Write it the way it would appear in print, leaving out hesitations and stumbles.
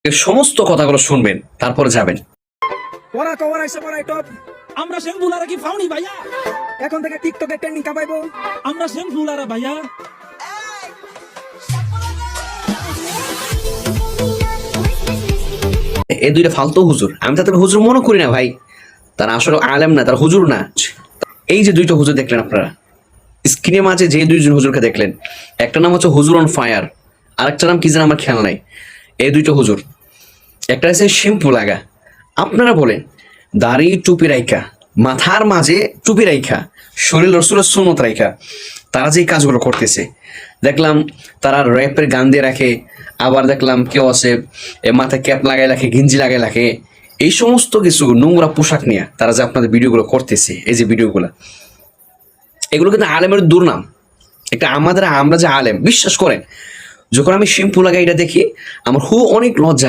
এর সমস্ত কথাগুলো শুনবেন, তারপরে যাবেন। ওরা তো ওরা এসে পড়াই টপ। আমরা শ্যামফুলারা কি ফাউনি ভাইয়া? এখন থেকে টিকটকে ট্রেন্ডিং কাপাইবো। আমরা শ্যামফুলারা ভাইয়া। এই দুইটা ফালতু হুজুর, আমি তাদের হুজুর মনে করি না ভাই, তারা আসলে আলেম না, তারা হুজুর না। এই যে দুইটা হুজুর দেখলেন আপনারা স্ক্রিনে মাঝে, যে দুইজন হুজুরকে দেখলেন, একটা নাম হচ্ছে হুজুর অন ফায়ার, আরেকটা নাম কি যেন আমার খেয়াল নাই। এই দুইটা হুজুর, একটা আছে শ্যাম্পু লাগা। আপনারা বলেন, দাড়ি টুপি রাইখা, মাথার মাঝে টুপি রাইখা, শরীর রসুলের সুন্নত রাইখা তারা যে কাজগুলো করতেছে, দেখলাম তারা র্যাপের গান দিয়ে রাখে, আবার দেখলাম কেউ আছে মাথায় ক্যাপ লাগাই রাখে, গেঞ্জি লাগাই রাখে, এই সমস্ত কিছু নোংরা পোশাক নিয়ে তারা যে আপনাদের ভিডিওগুলো করতেছে, এই যে ভিডিওগুলো, এগুলো কিন্তু আলেমের দুর্নাম। একটা আমরা যে আলেম, বিশ্বাস করেন, যখন আমি শ্যাম্পু লাগাই এটা দেখি আমার অনেক লজ্জা।